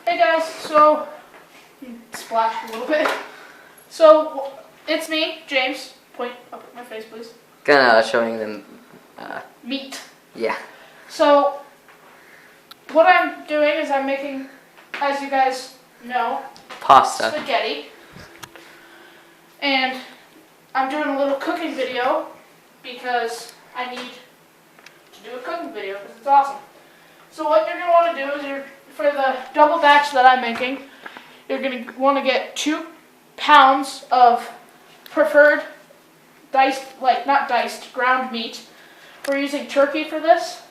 Hey guys, so splash a little bit. So it's me, James. Point up at my face, please. Gonna showing them meat. Yeah. So what I'm doing is I'm making, as you guys know, pasta. Spaghetti. And I'm doing a little cooking video because I need to do a cooking video because it's awesome. So what you're going to want to do is for the double batch that I'm making, you're going to want to get 2 pounds of preferred ground meat. We're using turkey for this.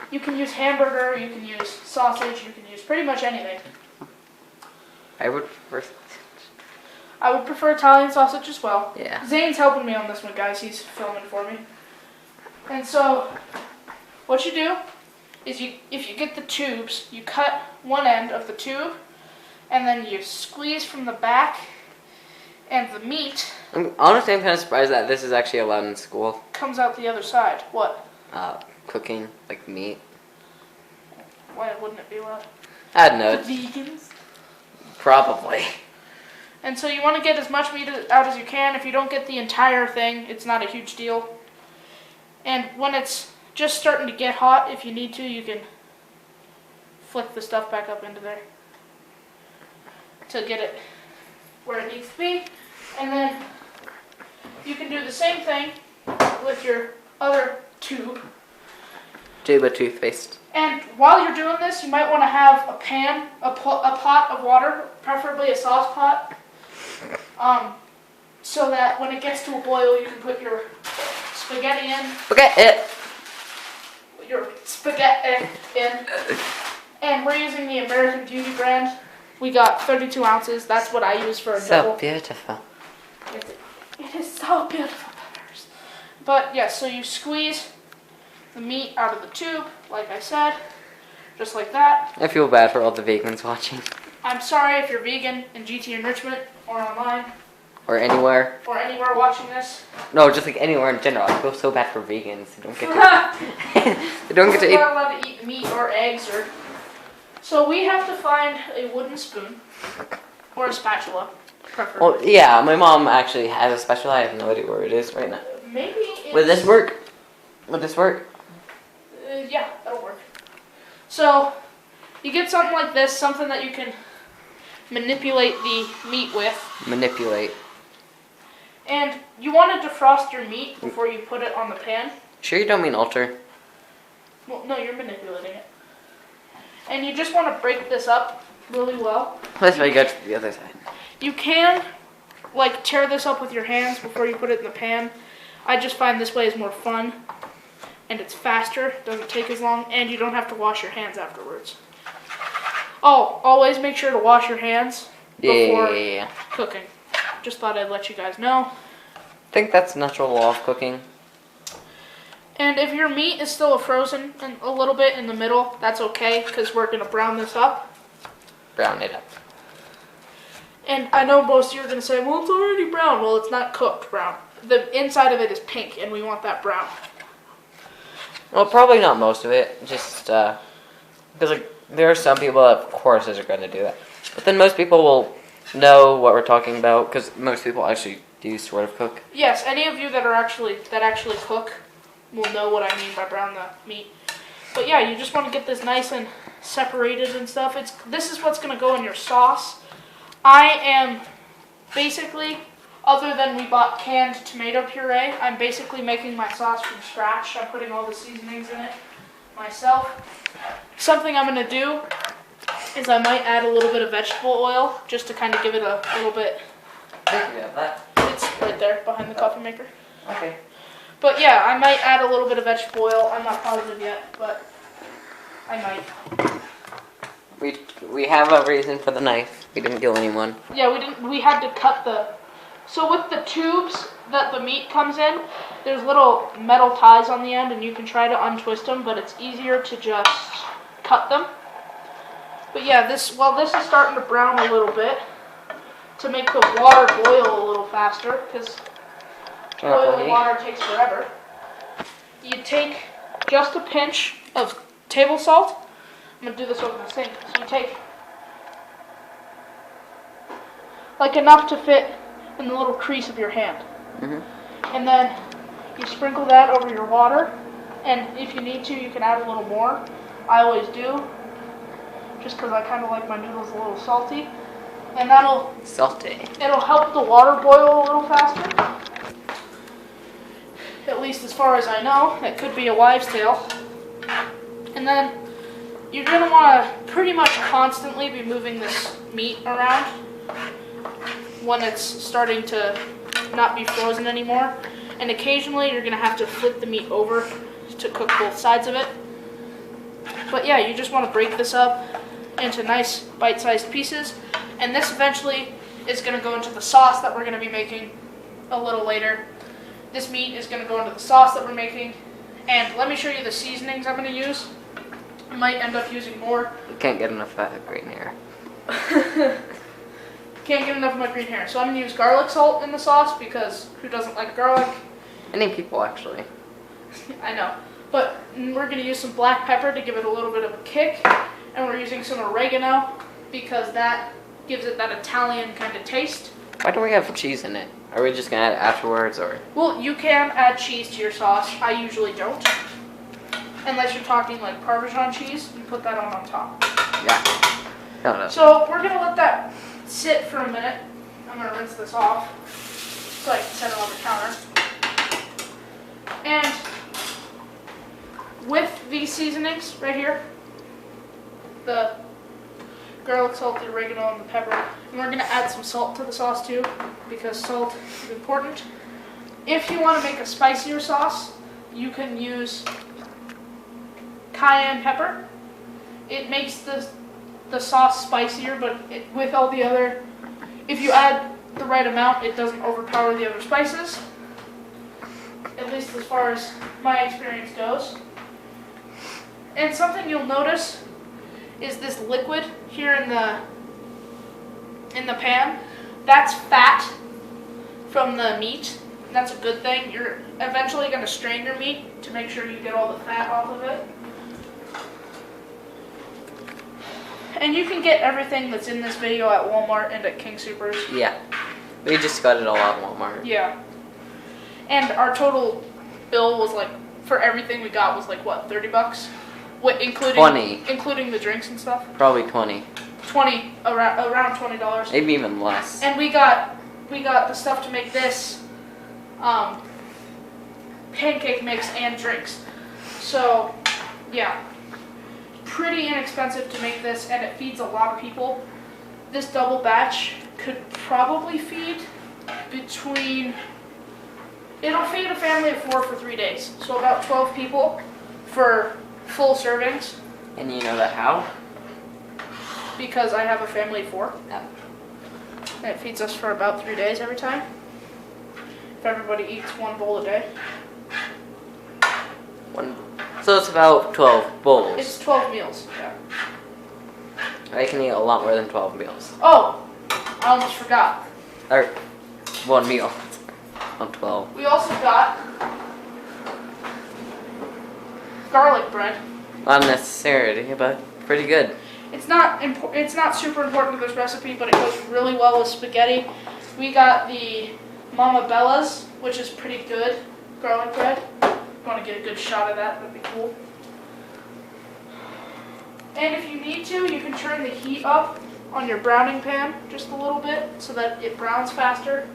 You can use hamburger, you can use sausage, you can use pretty much anything. I would prefer Italian sausage as well. Yeah. Zane's helping me on this one, guys. He's filming for me. And so, what you do is if you get the tubes, you cut one end of the tube, and then you squeeze from the back, and the meat. Honestly, I'm kind of surprised that this is actually allowed in school. Comes out the other side. What? Cooking, like meat. Why wouldn't it be allowed? I don't know. For vegans? Probably. And so you want to get as much meat out as you can. If you don't get the entire thing, it's not a huge deal. And when it's just starting to get hot, if you need to, you can flick the stuff back up into there to get it where it needs to be. And then you can do the same thing with your other tube. Tube of toothpaste. And while you're doing this, you might want to have a pan, a pot of water, preferably a sauce pot, so that when it gets to a boil, you can put your spaghetti in. Your spaghetti in. And we're using the American Beauty brand. We got 32 ounces. That's what I use for a double. So beautiful. It is so beautiful, peppers. But yes, so you squeeze the meat out of the tube, like I said, just like that. I feel bad for all the vegans watching. I'm sorry if you're vegan in GT Enrichment or online. Or anywhere. Or anywhere watching this. No, just like anywhere in general. I feel so bad for vegans. They don't get to. They don't get to eat. You're not allowed to eat meat or eggs or. So we have to find a wooden spoon or a spatula, preferably. Well, yeah, my mom actually has a spatula. I have no idea where it is right now. Maybe it's... Would this work? Would this work? Yeah, that'll work. So you get something like this, something that you can manipulate the meat with. Manipulate. And you want to defrost your meat before you put it on the pan. Sure you don't mean alter? Well, no, you're manipulating it. And you just want to break this up really well. Let's go to the other side. You can, tear this up with your hands before you put it in the pan. I just find this way is more fun. And it's faster, doesn't take as long, and you don't have to wash your hands afterwards. Oh, always make sure to wash your hands before cooking. Just thought I'd let you guys know. I think that's natural law of cooking. And if your meat is still frozen a little bit in the middle, that's okay, because we're going to brown this up. Brown it up. And I know most of you are going to say, well, it's already brown. Well, it's not cooked brown. The inside of it is pink, and we want that brown. Well, probably not most of it. Just, because, there are some people that, of course, are going to do that. But then most people will know what we're talking about, because most people actually do sort of cook. Yes, any of you that actually cook will know what I mean by brown the meat. But yeah, you just want to get this nice and separated and stuff. This is what's going to go in your sauce. I am basically, other than we bought canned tomato puree, I'm basically making my sauce from scratch. I'm putting all the seasonings in it myself. Something I'm going to do is I might add a little bit of vegetable oil just to kind of give it a little bit. I think we have that. It's right there behind the coffee maker. Okay. But yeah, I might add a little bit of vegetable oil. I'm not positive yet, but I might. We have a reason for the knife. We didn't kill anyone. Yeah, we didn't. We had to cut the. So with the tubes that the meat comes in, there's little metal ties on the end, and you can try to untwist them, but it's easier to just cut them. But yeah, this is starting to brown a little bit to make the water boil a little faster, because boiling water takes forever. You take just a pinch of table salt. I'm going to do this over the sink. So you take like enough to fit in the little crease of your hand. Mhm. And then you sprinkle that over your water, and if you need to, you can add a little more. I always do, just because I kind of like my noodles a little salty. And it'll help the water boil a little faster. At least as far as I know. It could be a wives' tale. And then you're going to want to pretty much constantly be moving this meat around when it's starting to not be frozen anymore. And occasionally you're going to have to flip the meat over to cook both sides of it. But yeah, you just want to break this up into nice bite-sized pieces. And this eventually is going to go into the sauce that we're going to be making a little later. This meat is going to go into the sauce that we're making. And let me show you the seasonings I'm going to use. I might end up using more. You can't get enough green hair. Can't get enough of my green hair. So I'm going to use garlic salt in the sauce because who doesn't like garlic? Many people, actually. I know. But we're going to use some black pepper to give it a little bit of a kick. And we're using some oregano because that gives it that Italian kind of taste. Why don't we have cheese in it? Are we just going to add it afterwards, or? Well, you can add cheese to your sauce. I usually don't. Unless you're talking like Parmesan cheese, you put that on top. Yeah. No. So we're going to let that sit for a minute. I'm going to rinse this off so I can set it on the counter. And with these seasonings right here, the garlic salt, the oregano, and the pepper, and we're going to add some salt to the sauce too, because salt is important. If you want to make a spicier sauce, you can use cayenne pepper. It makes the sauce spicier, but with all the other, if you add the right amount, it doesn't overpower the other spices. At least as far as my experience goes. And something you'll notice is this liquid here in the pan. That's fat from the meat. That's a good thing. You're eventually going to strain your meat to make sure you get all the fat off of it. And you can get everything that's in this video at Walmart and at King Soopers. Yeah. We just got it all at Walmart. Yeah. And our total bill was like, for everything we got was like, what, $30? What, including 20. Including the drinks and stuff? Probably 20. Around $20. Maybe even less. And we got the stuff to make this pancake mix and drinks. So, yeah. Pretty inexpensive to make this, and it feeds a lot of people. This double batch could probably feed it'll feed a family of 4 for 3 days. So about 12 people for full servings. And you know that how? Because I have a family of 4. Yeah. And it feeds us for about 3 days every time. If everybody eats 1 bowl a day. So it's about 12 bowls. It's 12 meals, yeah. I can eat a lot more than 12 meals. Oh, I almost forgot. Or 1 meal. On 12. We also got garlic bread. Unnecessary, but pretty good. It's not super important to this recipe, but it goes really well with spaghetti. We got the Mama Bella's, which is pretty good garlic bread. If you want to get a good shot of that, that'd be cool. And if you need to, you can turn the heat up on your browning pan just a little bit so that it browns faster.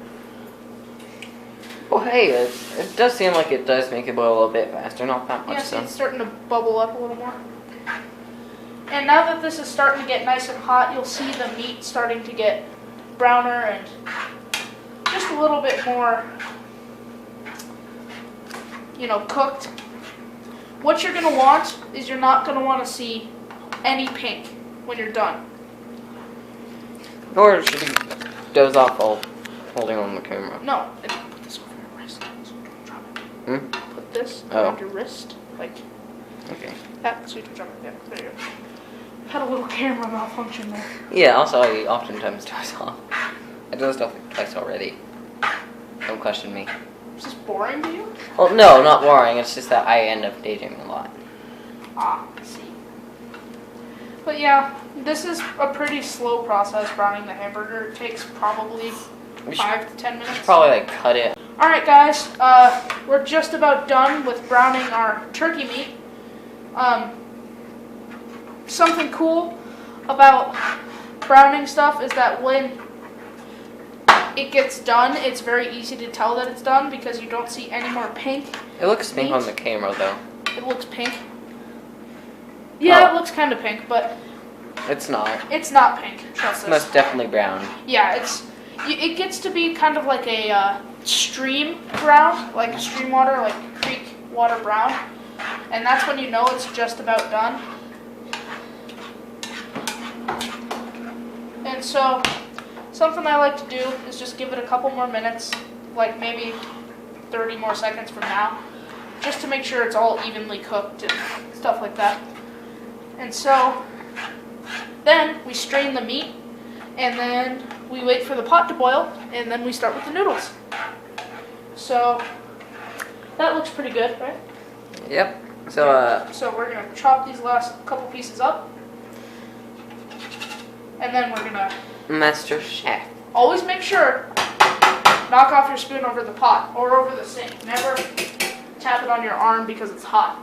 Well, hey, it does seem like it does make it boil a little bit faster, not that much. Yeah, see, it's starting to bubble up a little more. And now that this is starting to get nice and hot, you'll see the meat starting to get browner and just a little bit more, cooked. What you're going to want is you're not going to want to see any pink when you're done. Or should you doze off while holding on the camera? No. Put this over your wrist. So don't drop it. Put this around your wrist. Like that, so you can drop it. Yeah, there you go. Had a little camera malfunction there. Yeah, also I oftentimes doze off. I dozed off like twice already. Don't question me. Is this boring to you? Well, no, not boring. It's just that I end up daydreaming a lot. Ah, I see. But yeah, This is a pretty slow process, browning the hamburger. It takes probably 5 to 10 minutes. Probably like cut it. Alright guys, we're just about done with browning our turkey meat. Something cool about browning stuff is that when it gets done, it's very easy to tell that it's done because you don't see any more pink. It looks pink on the camera though. It looks pink. Yeah, It looks kind of pink, but it's not. It's not pink. Trust us. It's most definitely brown. Yeah, it gets to be kind of like a stream brown, like stream water, like creek water brown, and that's when you know it's just about done. And so, something I like to do is just give it a couple more minutes, like maybe 30 more seconds from now, just to make sure it's all evenly cooked and stuff like that. And so, then we strain the meat, and then we wait for the pot to boil, and then we start with the noodles. So, that looks pretty good, right? Yep. So, So we're going to chop these last couple pieces up, and then we're going to Master Chef. always make sure, knock off your spoon over the pot or over the sink. Never tap it on your arm because it's hot.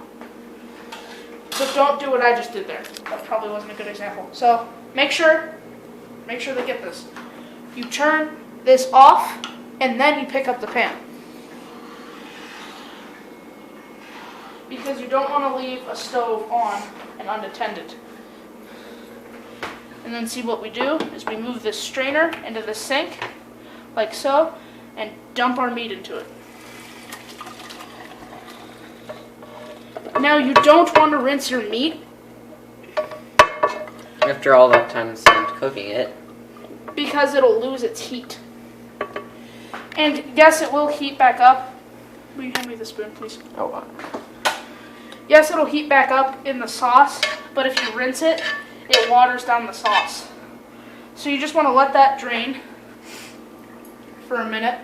So don't do what I just did there. That probably wasn't a good example. So make sure they get this. You turn this off and then you pick up the pan. Because you don't want to leave a stove on and unattended. And then see what we do is we move this strainer into the sink, like so, and dump our meat into it. Now you don't want to rinse your meat. After all that time spent cooking it. Because it'll lose its heat. And yes, it will heat back up. Will you hand me the spoon, please? Oh, wow. Yes, it'll heat back up in the sauce, but if you rinse it, it waters down the sauce. So you just want to let that drain for a minute.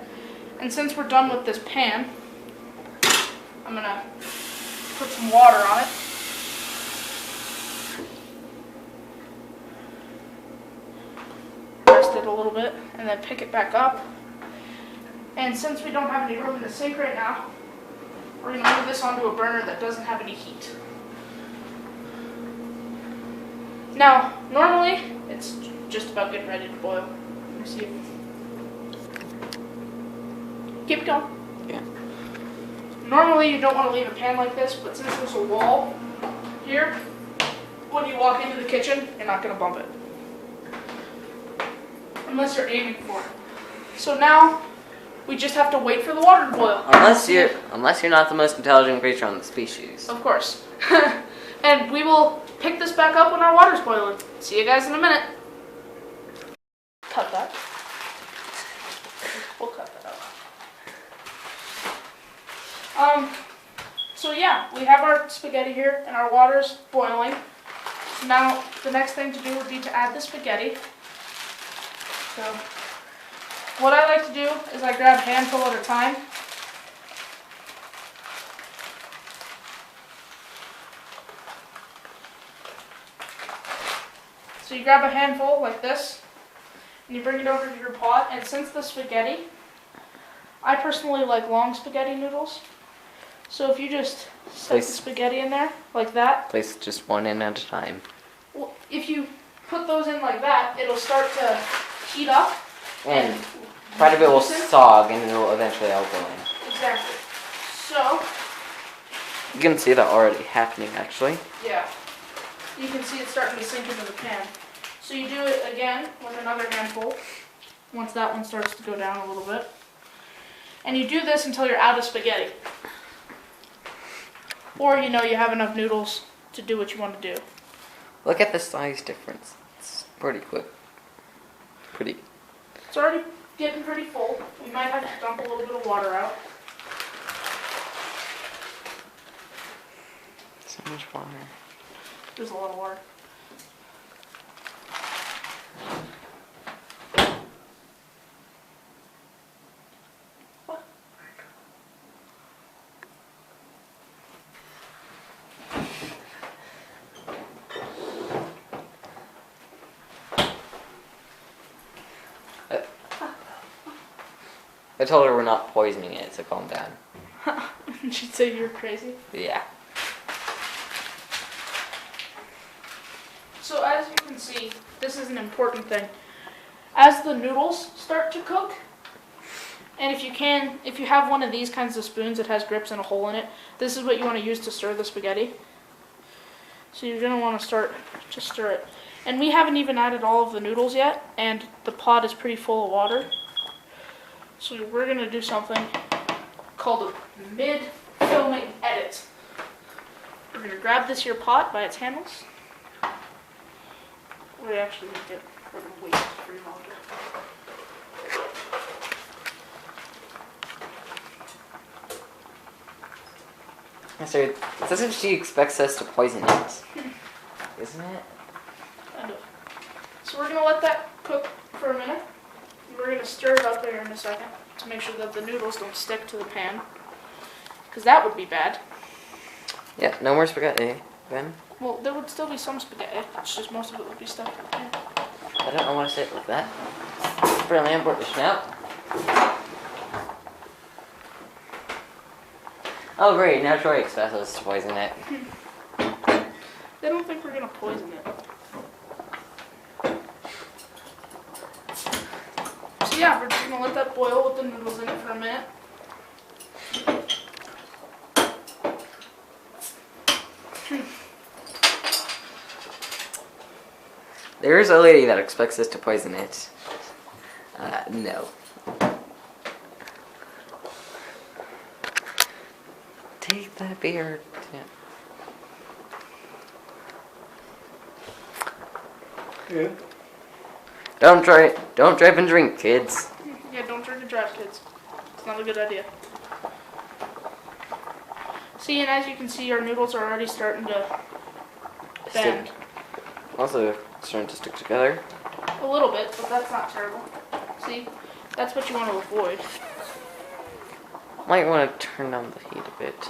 And since we're done with this pan, I'm going to put some water on it. Rest it a little bit and then pick it back up. And since we don't have any room in the sink right now, we're going to move this onto a burner that doesn't have any heat. Now, normally, it's just about getting ready to boil. Let me see. Keep it going. Yeah. Normally, you don't want to leave a pan like this, but since there's a wall here, when you walk into the kitchen, you're not going to bump it. Unless you're aiming for it. So now, we just have to wait for the water to boil. Unless you're not the most intelligent creature on the species. Of course. And we will pick this back up when our water's boiling. See you guys in a minute. Cut that. We'll cut that out. So yeah, we have our spaghetti here and our water's boiling. Now, the next thing to do would be to add the spaghetti. So, what I like to do is I grab a handful at a time. So you grab a handful like this, and you bring it over to your pot, and since the spaghetti, I personally like long spaghetti noodles. So if you just set the spaghetti in there, like that. Place just one in at a time. Well, if you put those in like that, it'll start to heat up. And part of it will sog, and it will eventually all go in. Exactly. So. You can see that already happening, actually. Yeah. You can see it starting to sink into the pan. So you do it again with another handful, once that one starts to go down a little bit. And you do this until you're out of spaghetti. Or you have enough noodles to do what you want to do. Look at the size difference. It's pretty quick. It's already getting pretty full. We might have to dump a little bit of water out. So much water. There's a lot of water. What? I told her we're not poisoning it, so calm down. She'd say you're crazy. Yeah. So as you can see, this is an important thing. As the noodles start to cook, and if you have one of these kinds of spoons that has grips and a hole in it, this is what you want to use to stir the spaghetti. So you're going to want to start to stir it. And we haven't even added all of the noodles yet, and the pot is pretty full of water. So we're going to do something called a mid-filming edit. We're going to grab this here pot by its handles. We're actually going to wait for longer. So it's as if she expects us to poison it. Isn't it? Kind of. So we're going to let that cook for a minute. We're going to stir it up there in a second to make sure that the noodles don't stick to the pan. Because that would be bad. Yeah, no more spaghetti, then. Well, there would still be some spaghetti. It's just most of it would be stuck to the pan. I don't want to say it like that. Fairly important now. Oh great, now Troy expects us to poison it. They don't think we're going to poison it. So yeah, we're just going to let that boil with the noodles in it for a minute. There is a lady that expects us to poison it. No. Take that beer. Yeah. Don't drive and drink, kids. Yeah, don't drink and drive, kids. It's not a good idea. See, and as you can see, our noodles are already starting to bend. Also, it's starting to stick together. A little bit, but that's not terrible. See, that's what you want to avoid. Might want to turn down the heat a bit.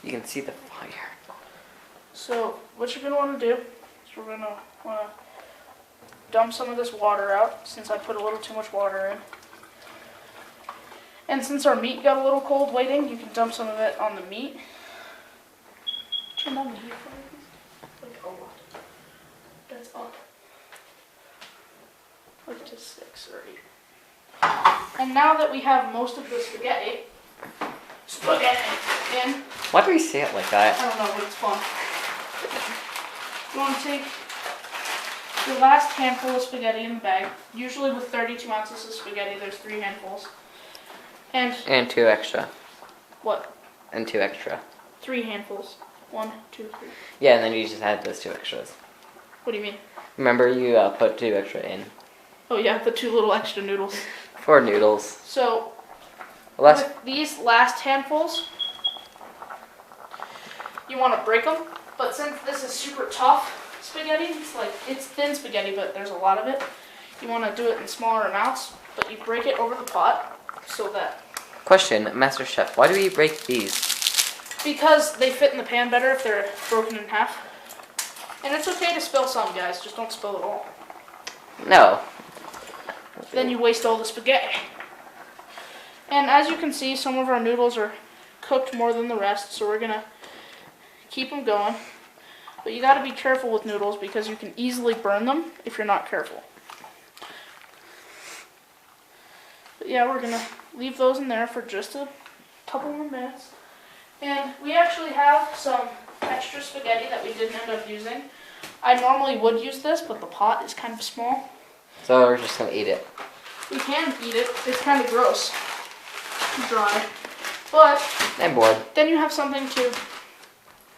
You can see the fire. So, what you're going to want to do is we're going to want to dump some of this water out, since I put a little too much water in. And since our meat got a little cold waiting, you can dump some of it on the meat. Turn down the heat for me, please. Like a lot. That's up. Like to 6 or 8. And now that we have most of the spaghetti in, Why do we say it like that? I don't know, but it's fun. You want to take the last handful of spaghetti in the bag. Usually with 32 ounces of spaghetti, there's 3 handfuls. And 2 extra. What? And 2 extra. 3 handfuls. 1, 2, 3. Yeah, and then you just add those 2 extras. What do you mean? Remember, you put 2 extra in. Oh yeah, the 2 little extra noodles. 4 noodles. So, Well, with these last handfuls, you want to break them. But since this is super tough spaghetti, it's thin spaghetti, but there's a lot of it. You want to do it in smaller amounts, but you break it over the pot so that. Question, Master Chef, why do we break these? Because they fit in the pan better if they're broken in half. And it's okay to spill some, guys. Just don't spill it all. No. Then you waste all the spaghetti. And as you can see, some of our noodles are cooked more than the rest, so we're going to keep them going. But you got to be careful with noodles because you can easily burn them if you're not careful. But yeah, we're going to leave those in there for just a couple more minutes. And we actually have some extra spaghetti that we didn't end up using. I normally would use this, but the pot is kind of small. So we're just going to eat it. We can eat it. It's kind of gross. Dry. But I'm bored. then you have something to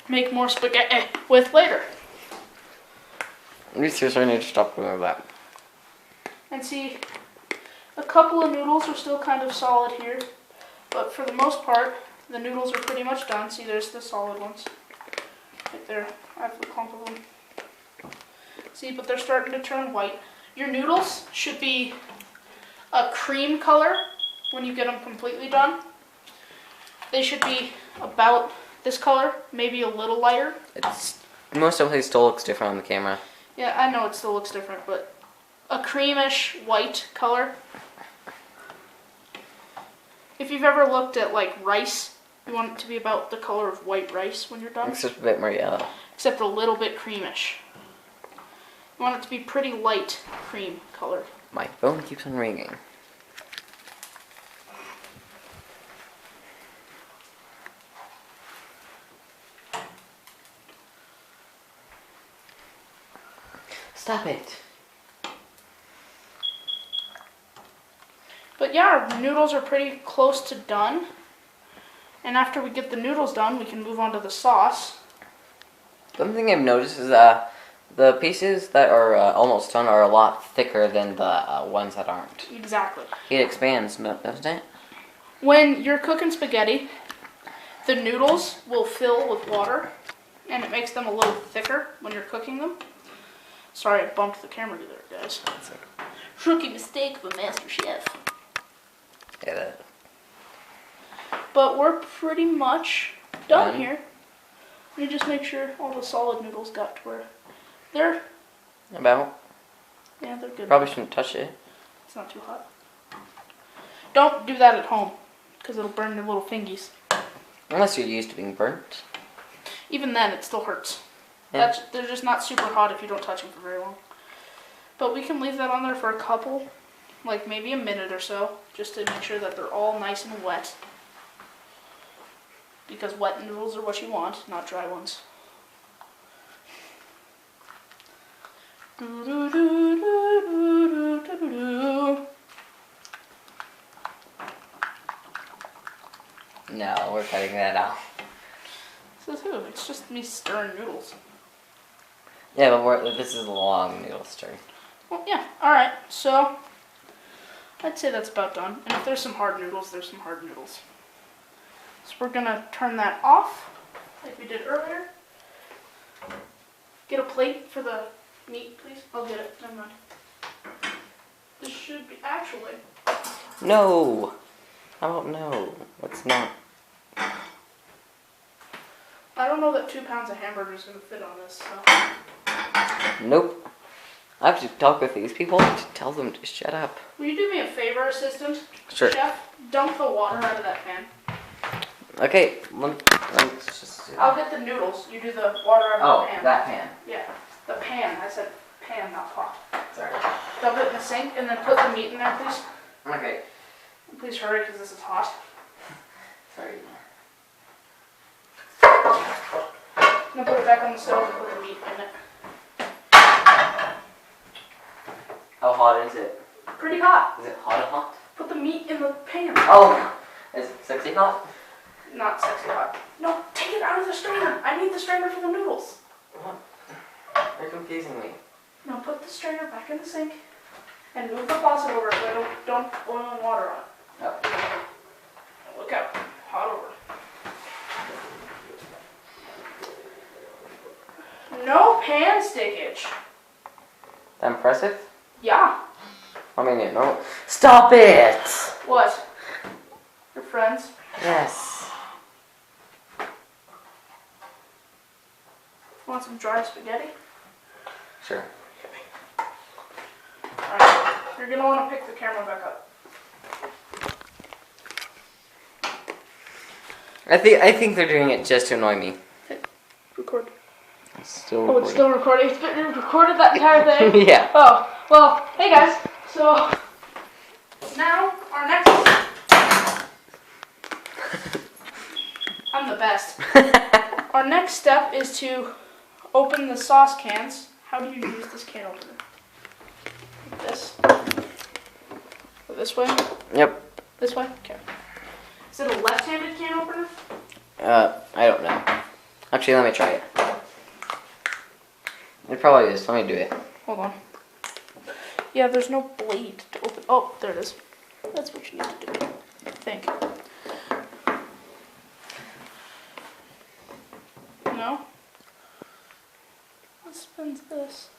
make more spaghetti with later. We seriously need to stop doing that. And see, a couple of noodles are still kind of solid here. But for the most part, the noodles are pretty much done. See, there's the solid ones. Right there. I have a clump of them. See, but they're starting to turn white. Your noodles should be a cream color when you get them completely done. They should be about this color, maybe a little lighter. It's most definitely still looks different on the camera. Yeah, I know it still looks different, but a creamish white color. If you've ever looked at like rice, you want it to be about the color of white rice when you're done. Except a bit more yellow. Except a little bit creamish. You want it to be pretty light cream color. My phone keeps on ringing. Stop it. But yeah, our noodles are pretty close to done. And after we get the noodles done, we can move on to the sauce. Something I've noticed is the pieces that are almost done are a lot thicker than the ones that aren't. Exactly. It expands, doesn't it? When you're cooking spaghetti, the noodles will fill with water, and it makes them a little thicker when you're cooking them. Sorry, I bumped the camera there, guys. Rookie mistake of a master chef. Yeah, that. But we're pretty much done here. Let me just make sure all the solid noodles got to where they're. About. Yeah, they're good. Probably shouldn't touch it. It's not too hot. Don't do that at home, because it'll burn your little fingies. Unless you're used to being burnt. Even then, it still hurts. Yeah. They're just not super hot if you don't touch them for very long. But we can leave that on there for a couple, like maybe a minute or so, just to make sure that they're all nice and wet. Because wet noodles are what you want, not dry ones. No, we're cutting that out. So who? It's just me stirring noodles. Yeah, but this is a long noodle stir. Well, yeah. All right. So I'd say that's about done. And if there's some hard noodles, there's some hard noodles. So we're gonna turn that off, like we did earlier. Get a plate for the meat, please. I'll get it. Never mind. This should be actually. No. How about no? What's not? I don't know that 2 pounds of hamburger is gonna fit on this. So. Nope. I have to talk with these people to tell them to shut up. Will you do me a favor, assistant? Sure. Chef, dump the water out of that pan. Okay, let's just do I'll get the noodles. You do the water out of the pan. that pan. Yeah, the pan. I said pan, not pot. Sorry. Dump it in the sink and then put the meat in there, please. Okay. Please hurry, because this is hot. Sorry. Now put it back on the stove and put the meat in it. How hot is it? Pretty hot. Is it hot? Put the meat in the pan. Oh, is it sexy hot? Not sexy hot. No, take it out of the strainer. I need the strainer for the noodles. What? You're confusing me. No, put the strainer back in the sink and move the faucet over so I don't boil water on it. Oh. Look out. Hot over. No pan stickage. That impressive? Yeah. I mean, you know. Stop it! What? Your friends? Yes. Want some dry spaghetti? Sure. Alright. You're gonna want to pick the camera back up. I think they're doing it just to annoy me. Record. It's still Oh, recording. it's still recording. It's been recorded that entire thing? Yeah. Oh, well, hey guys. So, now, our next... I'm the best. Our next step is to open the sauce cans. How do you use this can opener? Like this? Or this way? Yep. This way? Okay. Is it a left-handed can opener? I don't know. Actually, let me try it. It probably is. Let me do it. Hold on. Yeah, there's no blade to open. Oh, there it is. That's what you need to do, I think. No? What spins this?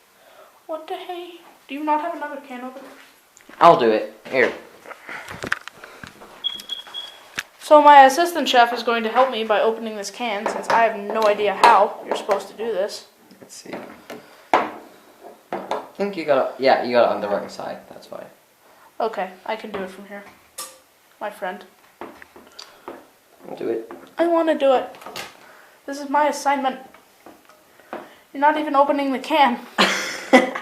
What the hey? Do you not have another can opener? I'll do it. Here. So my assistant chef is going to help me by opening this can, since I have no idea how you're supposed to do this. Let's see. I think you got it. Yeah, you got it on the wrong side. That's why. Okay, I can do it from here. My friend. Do it. I want to do it. This is my assignment. You're not even opening the can.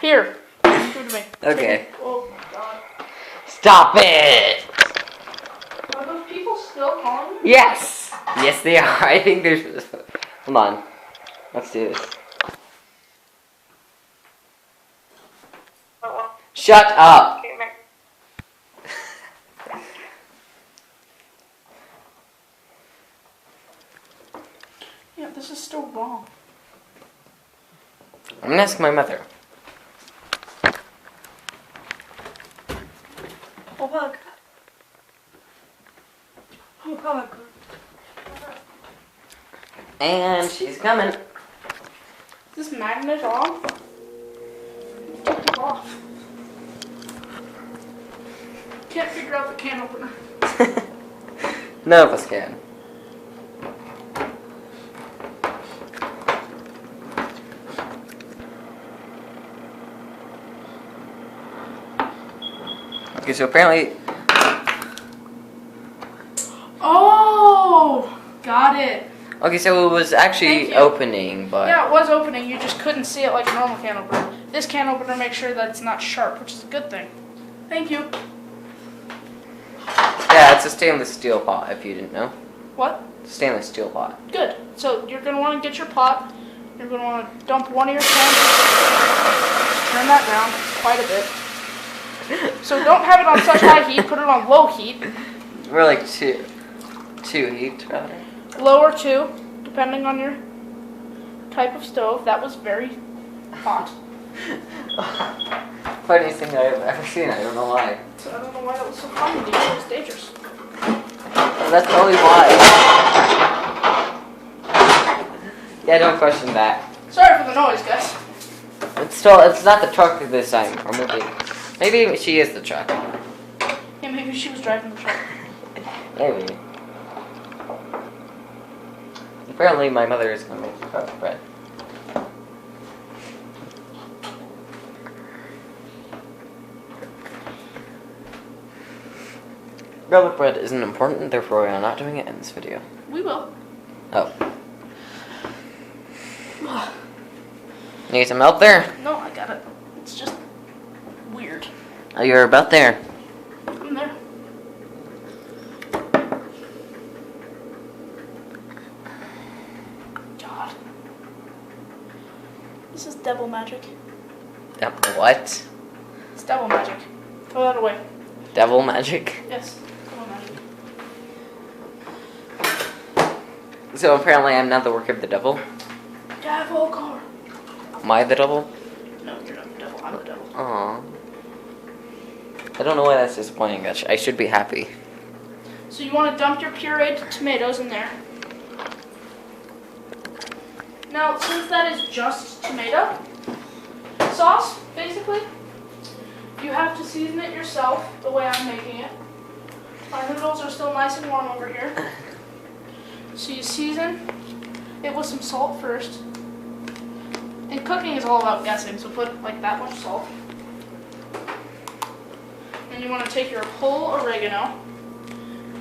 Here. Give it to me. Okay. Oh my god. Stop it! Are those people still calling me? Yes! Yes, they are. I think there's... Hold on. Let's do this. Shut up! Yeah, this is still wrong. I'm gonna ask my mother. 오빠가 오빠가 And she's coming. Is this magnet on? Take it off. Can't figure out the can opener. None of us can. Okay, so apparently... Oh! Got it. Okay, so it was Thank actually you. opening, but... Yeah, it was opening. You just couldn't see it like a normal can opener. This can opener makes sure that it's not sharp, which is a good thing. Thank you. Yeah, it's a stainless steel pot, if you didn't know. What? Stainless steel pot. Good. So you're going to want to get your pot. You're going to want to dump one of your cans. Turn that down quite a bit. So don't have it on such high heat. Put it on low heat. We're like two heat, rather. Lower 2, depending on your type of stove. That was very hot. Funniest thing I've ever seen, I don't know why. So I don't know why that was so funny. It was dangerous. That's probably why. Yeah, don't question that. Sorry for the noise, guys. It's not the truck this time, or maybe she is the truck. Yeah, maybe she was driving the truck. Maybe. Apparently my mother is gonna make garlic bread. Garlic bread isn't important, therefore we are not doing it in this video. We will. Oh. Need some help there? No, I got it. It's just weird. Oh, you're about there. I'm there. God. This is devil magic. What? It's devil magic. Throw that away. Devil magic? Yes, devil magic. So apparently I'm not the work of the devil. Devil car. Am I the devil? No, you're not the devil. I'm the devil. Aww. I don't know why that's disappointing. I should be happy. So you want to dump your pureed tomatoes in there. Now, since that is just tomato sauce, basically, you have to season it yourself the way I'm making it. My noodles are still nice and warm over here. So you season it with some salt first. And cooking is all about guessing, so put like that much salt. And you want to take your whole oregano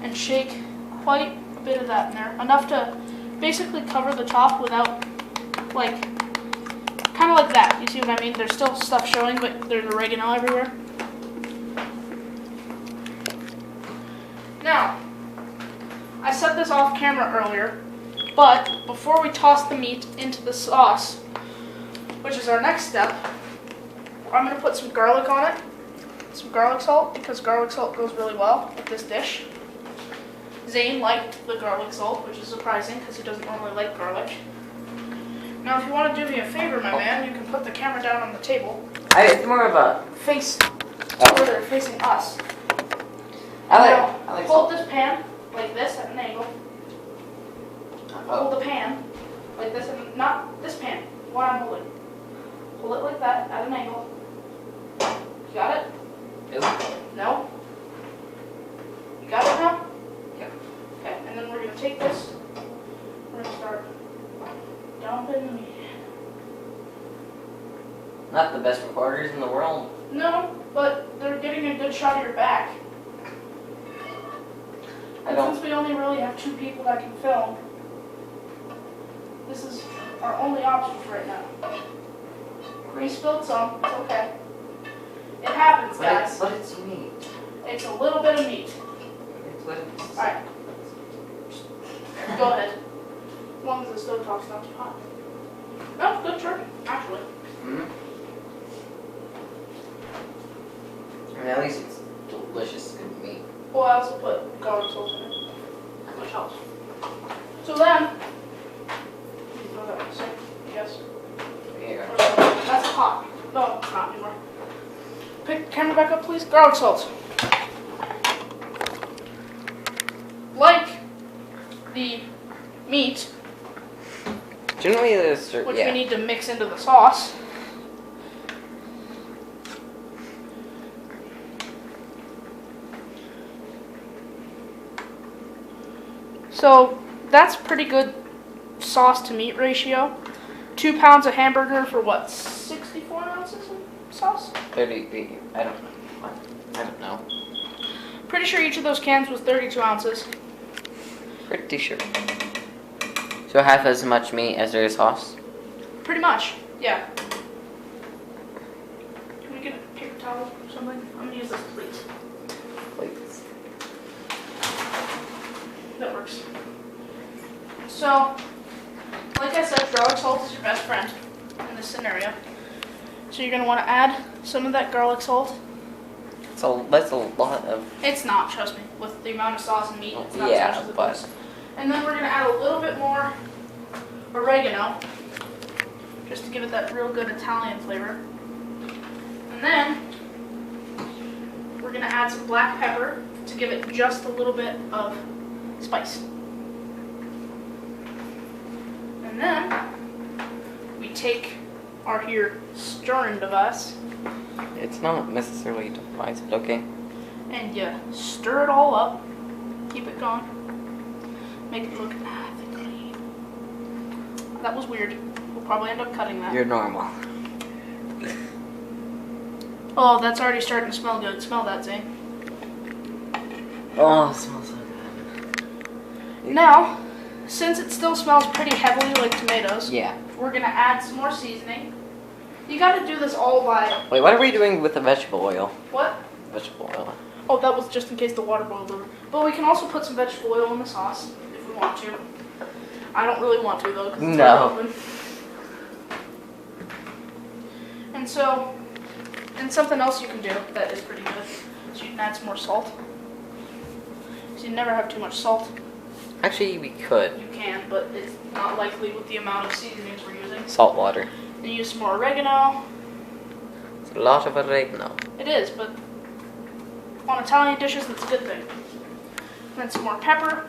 and shake quite a bit of that in there. Enough to basically cover the top without, like, kind of like that. You see what I mean? There's still stuff showing, but there's oregano everywhere. Now, I set this off camera earlier, but before we toss the meat into the sauce, which is our next step, I'm going to put some garlic on it. Some garlic salt, because garlic salt goes really well with this dish. Zane liked the garlic salt, which is surprising because he doesn't normally like garlic. Now, if you want to do me a favor, my man, you can put the camera down on the table. It's more of a... Face Oh. where they're facing us. I like Hold salt. this pan like this at an angle. Hold the pan like this, and not this pan, what I'm holding. Hold it like that at an angle. You got it? No? You got it now? Yeah. Okay, and then we're going to take this, we're going to start dumping the meat. Not the best recording. recorders in the world. No, but they're getting a good shot of your back. And since we only really have 2 people that can film, this is our only options right now. We spilled some. It's okay. It happens, guys. But it's meat. It's a little bit of meat. It's what it's... Alright. Go ahead. As long as the stove top's not too hot. No, good turkey, actually. Mm-hmm. I mean, at least it's delicious good meat. Well, I also put garlic salt in it, which helps. So then, you throw that in the sink, yes. Here. That's hot. No, it's not anymore. Pick the camera back up, please. Garlic salt. Like the meat, Generally, there's which we need to mix into the sauce. So that's pretty good sauce to meat ratio. 2 pounds of hamburger for what, 64 ounces of sauce? 30. I don't know. I don't know. Pretty sure each of those cans was 32 ounces. Pretty sure. So half as much meat as there is sauce. Pretty much, yeah. Can we get a paper towel or something? I'm gonna use this plate. Please. That works. So, like I said, garlic salt is your best friend in this scenario. So you're gonna want to add some of that garlic salt. So that's a lot of. It's not, trust me. With the amount of sauce and meat, it's not Yeah, as much as it but- looks. And then we're gonna add a little bit more oregano, just to give it that real good Italian flavor. And then we're gonna add some black pepper to give it just a little bit of spice. And then we take our here stirring device It's not necessarily a device, but okay. and you stir it all up. Keep it going. Make it look ethically. That was weird. We'll probably end up cutting that. You're normal. Oh, that's already starting to smell good. Smell that, Zane. Oh, it smells so good. Now, since it still smells pretty heavily like tomatoes, Yeah. we're gonna add some more seasoning. You gotta do this all by Wait, what are we doing with the vegetable oil? what? Vegetable oil. Oh, that was just in case the water boiled over. But we can also put some vegetable oil in the sauce if we want to. I don't really want to though, because it's No. already open. And so, and something else you can do that is pretty good is you can add some more salt. So you never have too much salt. Actually, we could. You can, but it's not likely with the amount of seasonings we're using. Salt water. And use some more oregano. It's a lot of oregano. It is, but on Italian dishes, that's a good thing. And then some more pepper.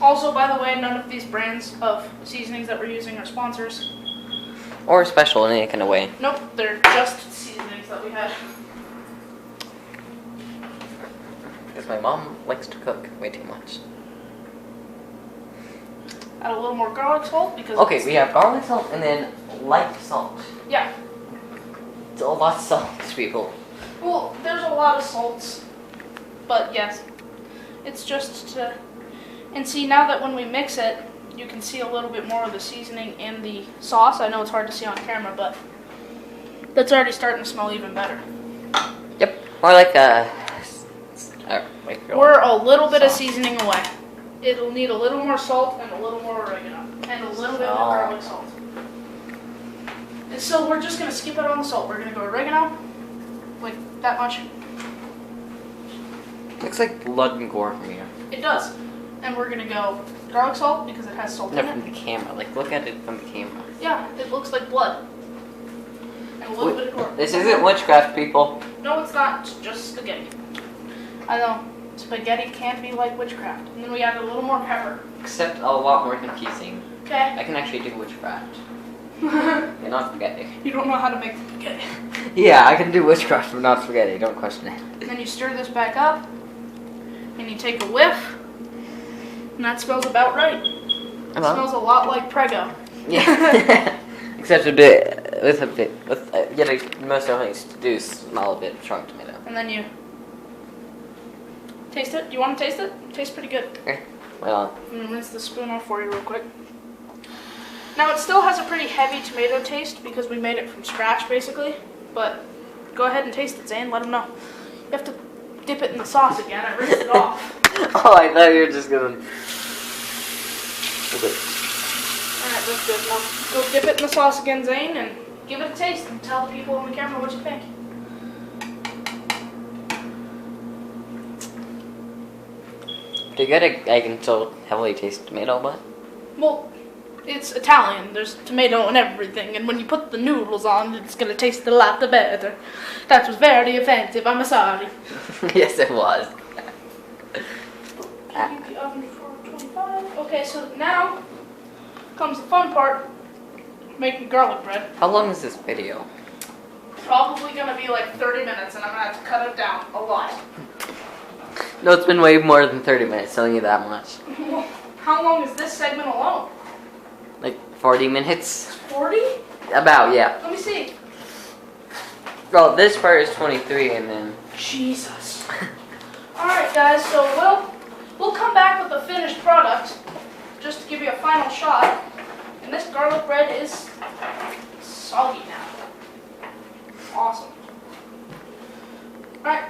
Also, by the way, none of these brands of seasonings that we're using are sponsors. Or special in any kind of way. Nope, they're just seasonings that we had. Because my mom likes to cook way too much. Add a little more garlic salt because Okay, we have garlic salt and then light salt. yeah. It's a lot of salt, people. Well, there's a lot of salts, but yes, it's just to. And see, now that when we mix it, you can see a little bit more of the seasoning in the sauce. I know it's hard to see on camera, but that's already starting to smell even better. Yep. More like We're a little bit of seasoning away. It'll need a little more salt and a little more oregano and a little bit more garlic salt. And so we're just gonna skip it on the salt. We're gonna go oregano, like that much. Looks like blood and gore from here. It does. And we're gonna go garlic salt because it has salt No, in from it. the camera. Like, look at it from the camera. Yeah, it looks like blood. And a little bit of gore. This isn't witchcraft, people. No, it's not. It's just spaghetti. I know. Spaghetti can be like witchcraft. And then we add a little more pepper. Except a lot more confusing. Okay. I can actually do witchcraft. Yeah, not spaghetti. You don't know how to make spaghetti. Yeah, I can do witchcraft, but not spaghetti. Don't question it. And then you stir this back up. And you take a whiff. And that smells about right. It smells a lot like Prego. Yeah. Except a bit, you most definitely do smell a bit of chopped tomato. And then you taste it. Do you want to taste it? It tastes pretty good. Okay, well, I'm gonna rinse the spoon off for you real quick. Now it still has a pretty heavy tomato taste because we made it from scratch basically, but go ahead and taste it, Zane, let them know. You have to dip it in the sauce again and rinse it off. oh, I thought you were just gonna. Alright, that's good. Now go dip it in the sauce again, Zane, and give it a taste and tell the people on the camera what you think. Pretty good. I can still heavily taste tomato, but. Well, it's Italian. There's tomato and everything, and when you put the noodles on, it's gonna taste a lot better. That was very offensive. I'm sorry. yes, it was. Heat the oven for 25. Okay, so now comes the fun part: making garlic bread. How long is this video? Probably gonna be like 30 minutes, and I'm gonna have to cut it down a lot. No, it's been way more than 30 minutes, telling you that much. How long is this segment alone? Like 40 minutes? 40? About, yeah. Let me see. Well, this part is 23 and then... Jesus. Alright guys, so we'll come back with the finished product just to give you a final shot. And this garlic bread is soggy now. Awesome. Alright,